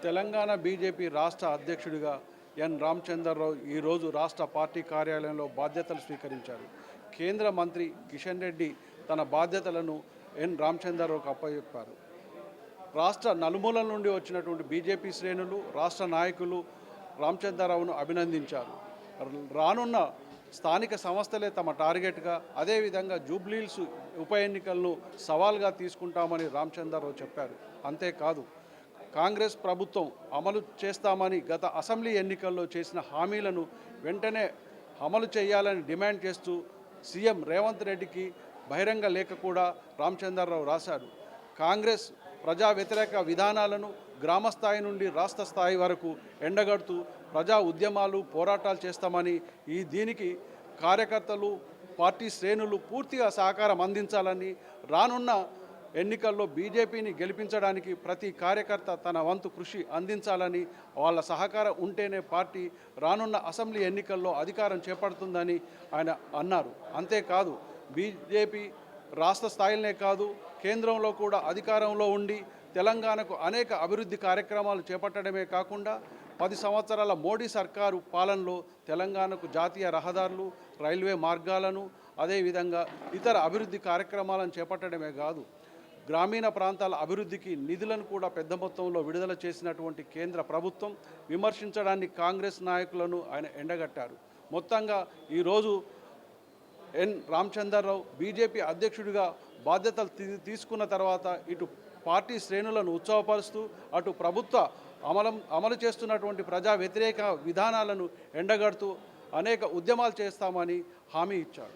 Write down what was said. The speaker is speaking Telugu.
తెలంగాణ బీజేపీ రాష్ట్ర అధ్యక్షుడిగా ఎన్ రామచంద్రరావు ఈరోజు రాష్ట్ర పార్టీ కార్యాలయంలో బాధ్యతలు స్వీకరించారు. కేంద్ర మంత్రి కిషన్ రెడ్డి తన బాధ్యతలను ఎన్ రామచంద్రరావుకు అప్పచెప్పారు. రాష్ట్ర నలుమూలల నుండి వచ్చినటువంటి బీజేపీ శ్రేణులు, రాష్ట్ర నాయకులు రామచంద్రరావును అభినందించారు. రానున్న స్థానిక సంస్థలే తమ టార్గెట్గా, అదేవిధంగా జూబ్లీహిల్స్ ఉప ఎన్నికలను సవాల్గా తీసుకుంటామని రామచంద్రరావు చెప్పారు. అంతేకాదు, కాంగ్రెస్ ప్రభుత్వం అమలు చేస్తామని గత అసెంబ్లీ ఎన్నికల్లో చేసిన హామీలను వెంటనే అమలు చేయాలని డిమాండ్ చేస్తూ సీఎం రేవంత్ రెడ్డికి బహిరంగ లేఖ కూడా రామచంద్రరావు రాశారు. కాంగ్రెస్ ప్రజా వ్యతిరేక విధానాలను గ్రామస్థాయి నుండి రాష్ట్ర స్థాయి వరకు ఎండగడుతూ ప్రజా ఉద్యమాలు, పోరాటాలు చేస్తామని, దీనికి కార్యకర్తలు, పార్టీ శ్రేణులు పూర్తిగా సహకారం అందించాలని, రానున్న ఎన్నికల్లో బీజేపీని గెలిపించడానికి ప్రతి కార్యకర్త తన వంతు కృషి అందించాలని, వాళ్ళ సహకారం ఉంటేనే పార్టీ రానున్న అసెంబ్లీ ఎన్నికల్లో అధికారం చేపడుతుందని ఆయన అన్నారు. అంతేకాదు, బీజేపీ రాష్ట్ర స్థాయిలోనే కాదు, కేంద్రంలో కూడా అధికారంలో ఉండి తెలంగాణకు అనేక అభివృద్ధి కార్యక్రమాలు చేపట్టడమే కాకుండా 10 సంవత్సరాల మోడీ సర్కారు పాలనలో తెలంగాణకు జాతీయ రహదారులు, రైల్వే మార్గాలను, అదేవిధంగా ఇతర అభివృద్ధి కార్యక్రమాలను చేపట్టడమే కాదు, గ్రామీణ ప్రాంతాల అభివృద్ధికి నిధులను కూడా పెద్ద మొత్తంలో విడుదల చేసినటువంటి కేంద్ర ప్రభుత్వం విమర్శించడాన్ని కాంగ్రెస్ నాయకులను ఆయన ఎండగట్టారు. మొత్తంగా ఈరోజు ఎన్ రామచంద్రరావు బీజేపీ అధ్యక్షుడిగా బాధ్యతలు తీసుకున్న తర్వాత ఇటు పార్టీ శ్రేణులను ఉత్సాహపరుస్తూ, అటు ప్రభుత్వ అమలు చేస్తున్నటువంటి ప్రజా వ్యతిరేక విధానాలను ఎండగడుతూ అనేక ఉద్యమాలు చేస్తామని హామీ ఇచ్చాడు.